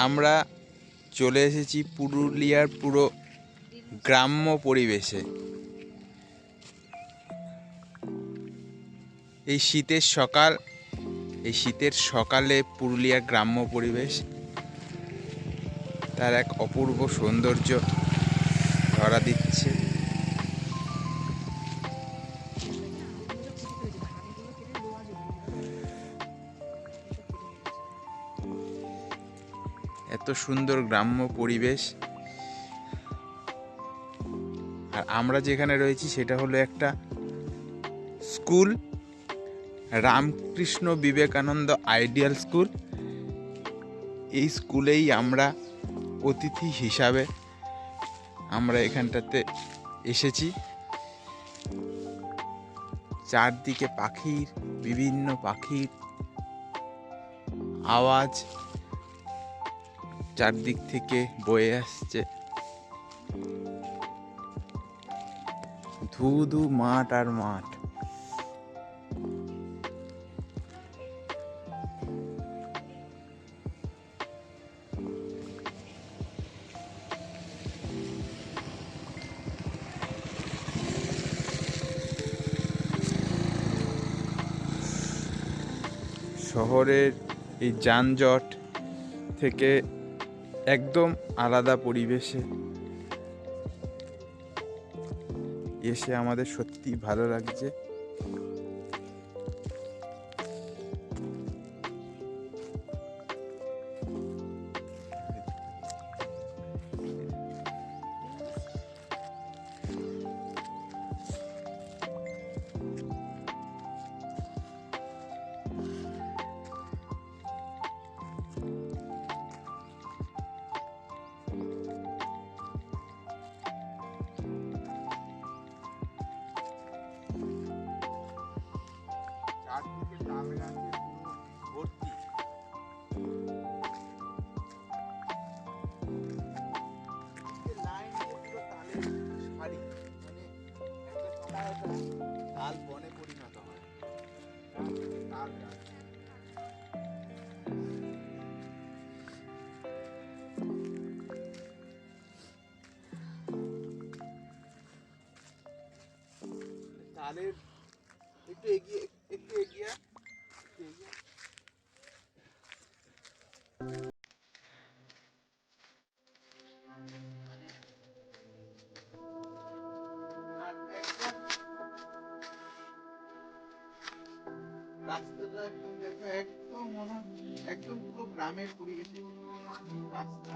আমরা চলে এসেছি পুরুলিয়ার পুরো গ্রাম্য পরিবেশে। এই শীতের সকালে পুরুলিয়ার গ্রাম্য পরিবেশ তার এক অপূর্ব সৌন্দর্য ধরা দিচ্ছে। এত সুন্দর গ্রাম্য পরিবেশ। আর আমরা যেখানে রয়েছি সেটা হলো একটা school, Ramakrishna Vivekananda ideal school. এই স্কুলেই আমরা অতিথি হিসাবে আমরা এখানটাতে এসেছি। চারদিকে বিভিন্ন পাখির আওয়াজ চারদিক থেকে বয়ে আসছে। ধুধু মাঠ আর মাঠ। শহরের এই যানজট থেকে একদম আলাদা পরিবেশে এসে আমাদের সত্যি ভালো লাগছে। চারদিকে তাল গাছে ভর্তি। লাইন দিয়ে পুরো তালের সারি, মানে একটা তাল বনে পরিণত হয়। তাল গাছ। তালের একটু এগিয়ে রাস্তাটা একদম পুরো গ্রামের পরিবেশে রাস্তা।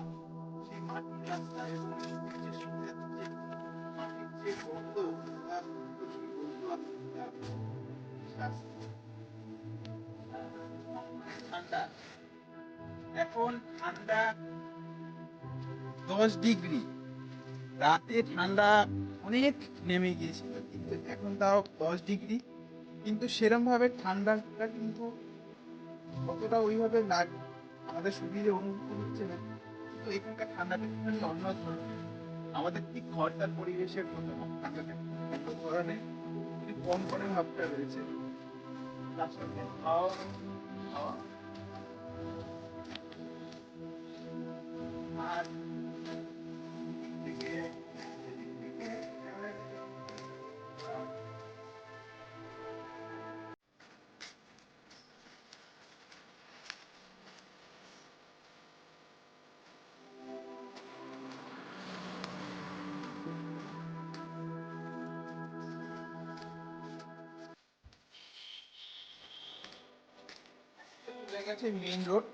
সেই মাটির রাস্তা এবং মাটির যে গন্ধ ঠান্ডা। এখন ঠান্ডা 10 ডিগ্রি। রাতে ঠান্ডা অনেক নেমে গিয়েছিল, কিন্তু এখন তাও 10 ডিগ্রি। কিন্তু সেরম ভাবে ঠান্ডাটা কিন্তু অতটা ওইভাবে আমাদের শরীরে অনুভূত হচ্ছে না। কিন্তু এখানকার ঠান্ডাটা কিন্তু অন্য ধরনের। আমাদের ঠিক ঘরটার পরিবেশের মতো ঠান্ডাটা অন্য ধরনের, একটু কম করে ভাবটা রয়েছে। তার সঙ্গে হাওয়া আর গেছে মেইন রোড।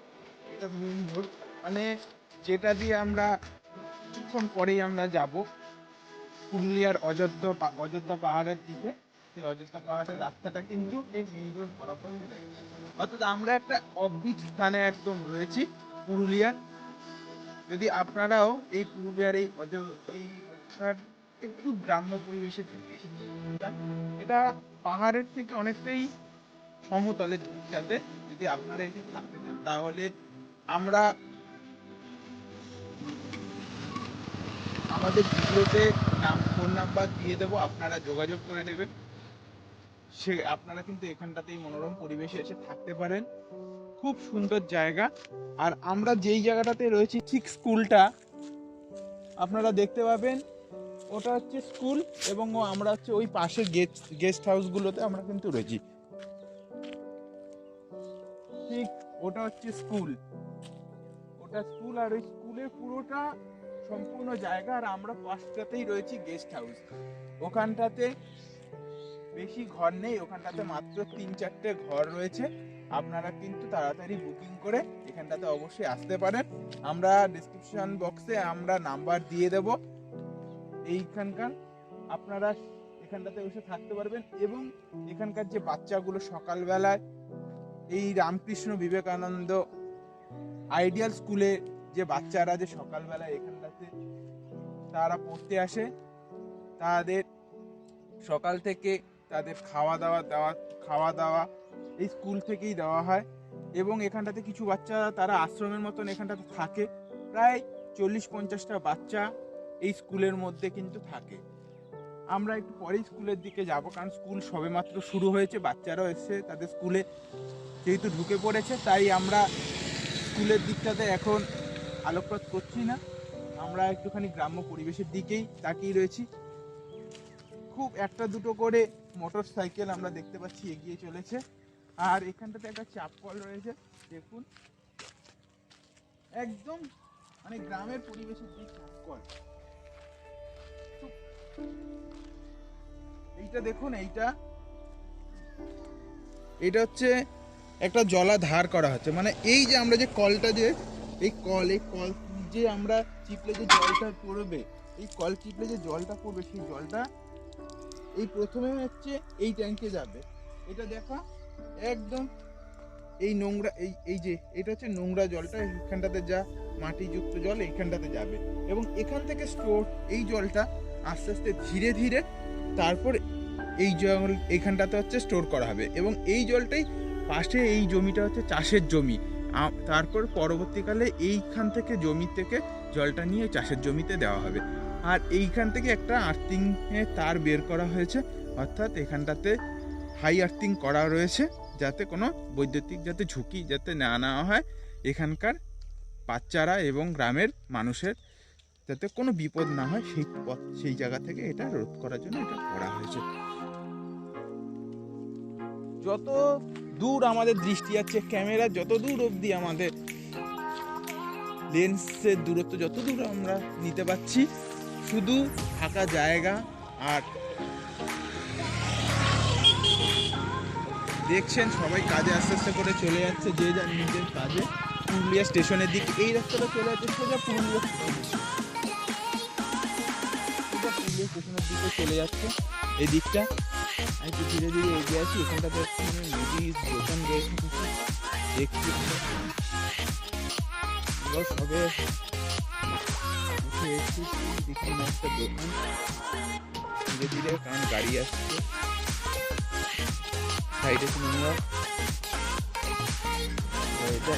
এটা মেইন রোড, মানে যেটা দিয়ে আমরা কিছুক্ষণ পরেই আমরা যাব পুরুলিয়ার অযোধ্যা পাহাড়ের দিকে। সেই অযোধ্যা পাহাড়ের রাস্তাটা কিন্তু এই মেইন রোড বরাবর। অর্থাৎ আমরা একটা অফবিট স্থানে একদম রয়েছি পুরুলিয়ার। যদি আপনারাও এই পুরুলিয়ার এই একটু গ্রাম্য পরিবেশে এটা পাহাড়ের থেকে অনেকটাই সমতলের দিকটাতে যদি আপনারা এসে থাকতে চান, তাহলে আমরা আমাদের ভিডিওতে ফোন নাম্বার দিয়ে দেবো, আপনারা যোগাযোগ করে নেবেন। সে আপনারা কিন্তু এখানটাতেই মনোরম পরিবেশে এসে থাকতে পারেন। খুব সুন্দর জায়গা। আর আমরা যেই জায়গাটাতে রয়েছি ঠিক স্কুলটা আপনারা দেখতে পাবেন, ওটা হচ্ছে স্কুল, এবং আমরা হচ্ছে ওই পাশে গেস্ট হাউসগুলোতে আমরা কিন্তু রয়েছি। ঠিক ওটা হচ্ছে স্কুল, ওটা স্কুল, আর ওই স্কুলের পুরোটা সম্পূর্ণ জায়গা, আর আমরা পাশটাতেই রয়েছি গেস্ট হাউস। ওখানটাতে বেশি ঘর নেই, ওখানটাতে মাত্র 3-4টে ঘর রয়েছে। আপনারা কিন্তু তাড়াতাড়ি বুকিং করে এখানটাতে অবশ্যই আসতে পারেন। আমরা ডিসক্রিপশন বক্সে আমরা নাম্বার দিয়ে দেব এইখানকার, আপনারা এখানটাতে বসে থাকতে পারবেন। এবং এখানকার যে বাচ্চাগুলো সকালবেলায় এই রামকৃষ্ণ বিবেকানন্দ আইডিয়াল স্কুলে যে বাচ্চারা যে সকালবেলায় এখানটাতে তারা পড়তে আসে, তাদের সকাল থেকে তাদের খাওয়া দাওয়া এই স্কুল থেকেই দেওয়া হয়। এবং এখানটাতে কিছু বাচ্চা তারা আশ্রমের মতন এখানটাতে থাকে, প্রায় 40-50টা বাচ্চা এই স্কুলের মধ্যে কিন্তু থাকে। আমরা একটু পরেই স্কুলের দিকে যাব, কারণ স্কুল সবেমাত্র শুরু হয়েছে, বাচ্চারাও এসে তাদের স্কুলে যেহেতু ঢুকে পড়েছে, তাই আমরা স্কুলের দিকটাতে এখন আলোকপাত করছি না, আমরা একটুখানি গ্রাম্য পরিবেশের দিকেই তাকিয়ে রয়েছি। খুব একটা দুটো করে মোটর সাইকেল আমরা দেখতে পাচ্ছি এগিয়ে চলেছে। আর এখানটাতে একটা চাপ কল রয়েছে, দেখুন একদম মানে গ্রামের পরিবেশের যে চাপ কল, এইটা দেখুন, এইটা হচ্ছে একটা জলাধার করা হচ্ছে। মানে এই যে আমরা যে কলটা যে এই কল যে আমরা চিপলে যে জলটা পড়বে, এই কল চিপলে যে জলটা পড়বে, সেই জলটা এই প্রথমে হচ্ছে এই ট্যাঙ্কে যাবে। এটা দেখা একদম এই নোংরা এই যে এটা হচ্ছে নোংরা জলটা, এখানটাতে যা মাটিযুক্ত জল এইখানটাতে যাবে, এবং এখান থেকে স্টোর এই জলটা আস্তে আস্তে ধীরে ধীরে তারপর এই জল এইখানটাতে হচ্ছে স্টোর করা হবে। এবং এই জলটাই পাশে এই জমিটা হচ্ছে চাষের জমি, তারপর পরবর্তীকালে এইখান থেকে জমি থেকে জলটা নিয়ে চাষের জমিতে দেওয়া হবে। আর এইখান থেকে একটা আর্থিং তার বের করা হয়েছে, অর্থাৎ এখানটাতে হাই আর্থিং করা রয়েছে, যাতে কোনো বৈদ্যুতিক যাতে ঝুঁকি যাতে না নেওয়া হয়, এখানকার বাচ্চারা এবং গ্রামের মানুষের যাতে কোনো বিপদ না হয়, সেই জায়গা থেকে এটা রোধ করার জন্য এটা করা হয়েছে। যত দূর আমাদের দৃষ্টি আছে, ক্যামেরা যত দূর অবধি আমাদের লেন্সের দূরত্ব যত দূর আমরা নিতে পারছি, শুধু ফাঁকা জায়গা। আর দেখছেন সবাই কাজে আস্তে আস্তে করে চলে যাচ্ছে, যে যার নিজের কাজে। পুরুলিয়া স্টেশনের দিকে এই রাস্তাটা চলে যাচ্ছে সোজা পুরুলিয়া স্টেশনের দিকে চলে যাচ্ছে। এই দিকটা একটু ধীরে ধীরে এগিয়ে আসি, এখানটাতে নদীর দোকান রয়েছে দেখছি, সবে উঠে এসেছি, দেখি একটা দোকান ধীরে ধীরে, কারণ গাড়ি আসছে সাইডে নোংরা। এটা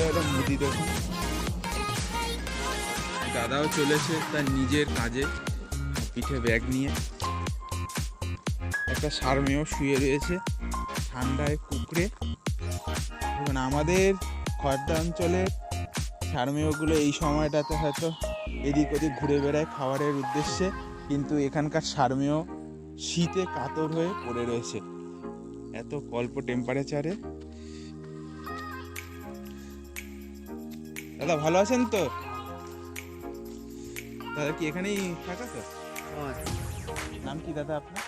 একটা মুদি দোকান, দাদাও চলেছে তার নিজের কাজে, পিঠে ব্যাগ নিয়ে। একটা ষাঁড় শুয়ে রয়েছে ঠান্ডায় কুকড়ে। এবং আমাদের খড়দা অঞ্চলের ষাঁড় এই সময়টাতে হয়তো এদিক ওদিক ঘুরে বেড়ায় খাবারের উদ্দেশ্যে, কিন্তু এখানকার ষাঁড় শীতে কাতর হয়ে পড়ে রয়েছে এত অল্প টেম্পারেচারে। দাদা ভালো আছেন তো? দাদা কি এখানেই থাকা তো? নাম কি দাদা আপনার?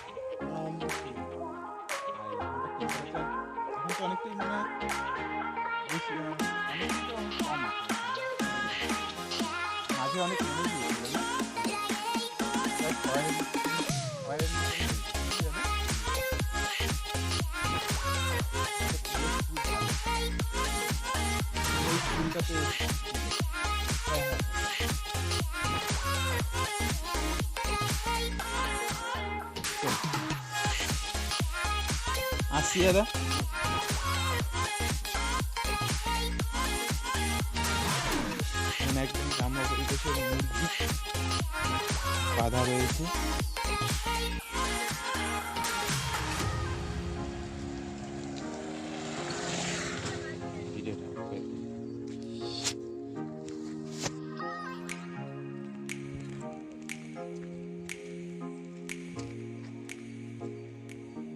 এখন তো অনেকটাই মানে মাঝে অনেক আসি দাদা। এখানে একদম গ্রাম্য পরিবেশের মুরগি বাঁধা রয়েছে।